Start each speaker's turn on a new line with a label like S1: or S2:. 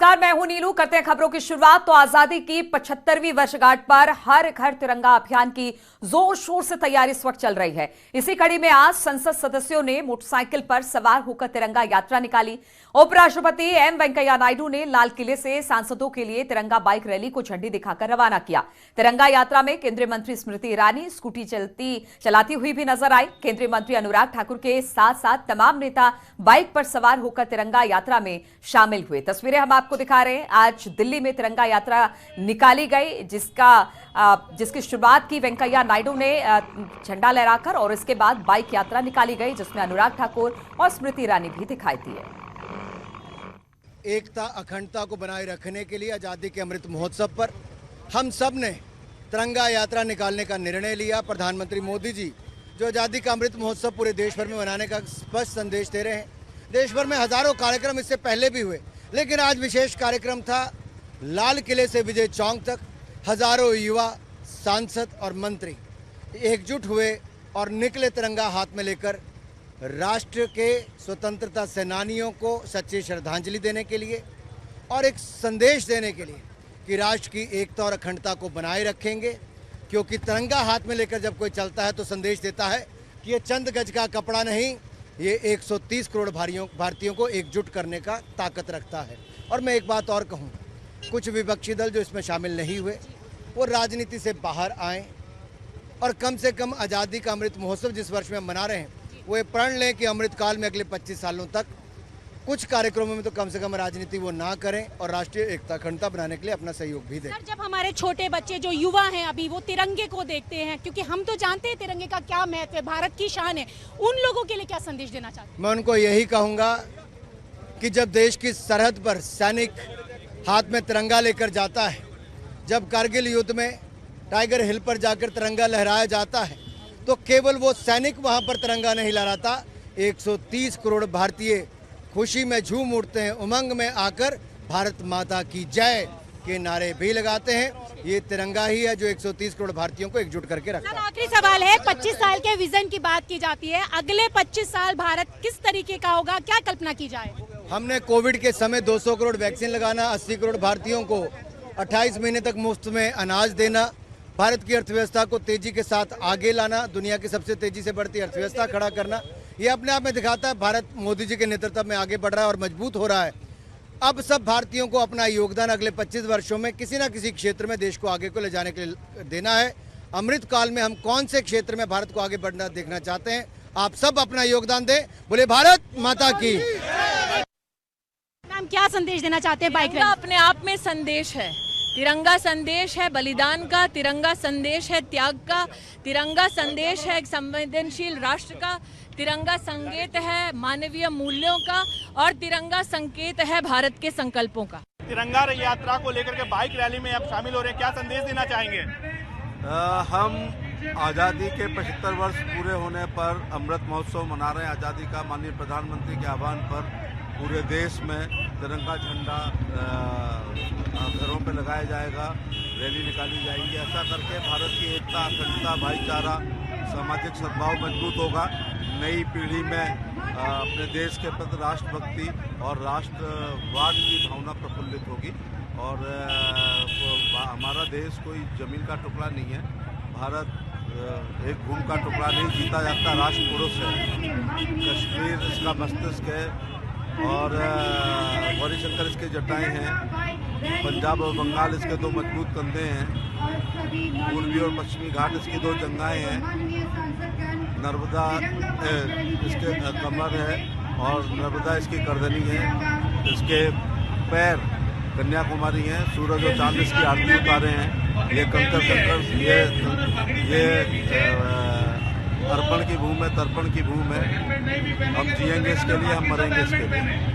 S1: नमस्कार, मैं हूं नीलू। करते हैं खबरों की शुरुआत। तो आजादी की 75वीं वर्षगांठ पर हर घर तिरंगा अभियान की जोर शोर से तैयारी इस वक्त चल रही है। इसी कड़ी में आज संसद सदस्यों ने मोटरसाइकिल पर सवार होकर तिरंगा यात्रा निकाली। उपराष्ट्रपति एम वेंकैया नायडू ने लाल किले से सांसदों के लिए तिरंगा बाइक रैली को झंडी दिखाकर रवाना किया। तिरंगा यात्रा में केंद्रीय मंत्री स्मृति ईरानी स्कूटी चलाती हुई भी नजर आई। केंद्रीय मंत्री अनुराग ठाकुर के साथ साथ तमाम नेता बाइक पर सवार होकर तिरंगा यात्रा में शामिल हुए। तस्वीरें हम आपको दिखा रहे हैं। आज दिल्ली में तिरंगा यात्रा निकाली गई, जिसकी शुरुआत की वेंकैया नायडू ने झंडा लहराकर, और इसके बाद बाइक यात्रा निकाली गई जिसमें अनुराग ठाकुर और स्मृति ईरानी भी दिखाई दिए।
S2: एकता अखंडता को बनाए रखने के लिए आजादी के अमृत महोत्सव पर हम सब ने तिरंगा यात्रा निकालने का निर्णय लिया। प्रधानमंत्री मोदी जी जो आजादी का अमृत महोत्सव पूरे देश भर में मनाने का स्पष्ट संदेश दे रहे हैं। देश भर में हजारों कार्यक्रम इससे पहले भी हुए, लेकिन आज विशेष कार्यक्रम था। लाल किले से विजय चौक तक हजारों युवा, सांसद और मंत्री एकजुट हुए और निकले तिरंगा हाथ में लेकर राष्ट्र के स्वतंत्रता सेनानियों को सच्ची श्रद्धांजलि देने के लिए और एक संदेश देने के लिए कि राष्ट्र की एकता और अखंडता को बनाए रखेंगे। क्योंकि तिरंगा हाथ में लेकर जब कोई चलता है तो संदेश देता है कि ये चंद गज का कपड़ा नहीं, ये 130 करोड़ भारतीयों को एकजुट करने का ताकत रखता है। और मैं एक बात और कहूँ, कुछ विपक्षी दल जो इसमें शामिल नहीं हुए वो राजनीति से बाहर आएँ और कम से कम आज़ादी का अमृत महोत्सव जिस वर्ष में हम मना रहे हैं वो ये प्रण लें कि अमृत काल में अगले 25 सालों तक कुछ कार्यक्रमों में तो कम से कम राजनीति वो ना करें और राष्ट्रीय एकता अखंडता बनाने के लिए अपना सहयोग भी दें।
S3: सर, जब हमारे छोटे बच्चे जो युवा हैं अभी वो तिरंगे को देखते हैं, क्योंकि हम तो जानते हैं तिरंगे का क्या महत्व है, भारत की शान है, उन लोगों के लिए क्या संदेश देना चाहते हैं?
S2: मैं उनको यही कहूँगा कि जब देश की सरहद पर सैनिक हाथ में तिरंगा लेकर जाता है, जब कारगिल युद्ध में टाइगर हिल पर जाकर तिरंगा लहराया जाता है, तो केवल वो सैनिक वहाँ पर तिरंगा नहीं लहराता, 130 करोड़ भारतीय खुशी में झूम उठते हैं, उमंग में आकर भारत माता की जय के नारे भी लगाते हैं। ये तिरंगा ही है जो 130 करोड़ भारतीयों को एकजुट करके रखता है।
S3: आखिरी सवाल है, 25 साल के विजन की बात की जाती है, अगले 25 साल भारत किस तरीके का होगा, क्या कल्पना की जाए?
S2: हमने कोविड के समय 200 करोड़ वैक्सीन लगाना, 80 करोड़ भारतीयों को 28 महीने तक मुफ्त में अनाज देना, भारत की अर्थव्यवस्था को तेजी के साथ आगे लाना, दुनिया की सबसे तेजी से बढ़ती अर्थव्यवस्था खड़ा करना, ये अपने आप में दिखाता है भारत मोदी जी के नेतृत्व में आगे बढ़ रहा है और मजबूत हो रहा है। अब सब भारतीयों को अपना योगदान अगले 25 वर्षों में किसी न किसी क्षेत्र में देश को आगे को ले जाने के लिए देना है। अमृत काल में हम कौन से क्षेत्र में भारत को आगे बढ़ना देखना चाहते हैं, आप सब अपना योगदान दें। बोले भारत माता की।
S3: मैम, क्या संदेश देना चाहते हैं? बाइक
S4: अपने आप में संदेश है, तिरंगा संदेश है बलिदान का, तिरंगा संदेश है त्याग का, तिरंगा संदेश है एक संवेदनशील राष्ट्र का, तिरंगा संकेत है मानवीय मूल्यों का, और तिरंगा संकेत है भारत के संकल्पों का।
S5: तिरंगा यात्रा को लेकर के बाइक रैली में आप शामिल हो रहे हैं, क्या संदेश देना चाहेंगे?
S6: हम आज़ादी के 75 वर्ष पूरे होने पर अमृत महोत्सव मना रहे हैं। आज़ादी का माननीय प्रधानमंत्री के आह्वान पर पूरे देश में तिरंगा झंडा घरों पे लगाया जाएगा, रैली निकाली जाएगी। ऐसा करके भारत की एकता, अखंडता, भाईचारा, सामाजिक सद्भाव मजबूत होगा। नई पीढ़ी में अपने देश के प्रति राष्ट्रभक्ति और राष्ट्रवाद की भावना प्रफुल्लित होगी। और हमारा देश कोई जमीन का टुकड़ा नहीं है, भारत एक भूमि का टुकड़ा नहीं, जीता जागता राष्ट्र पुरुष है। कश्मीर इसका मस्तिष्क है और गौरीशंकर इसके जटाएं हैं, पंजाब और बंगाल इसके दो मजबूत कंधे हैं, पूर्वी और पश्चिमी घाट इसकी दो जंगाएं हैं, नर्मदा इसके कमर है और नर्मदा इसकी गर्दनी है, इसके पैर कन्याकुमारी हैं, सूरज और चांद इसकी आरती उतारे हैं। ये कंकर ये अर्पण की भूमि है, तर्पण की भूमि है। हम जिएंगे इसके लिए, हम मरेंगे इसके लिए।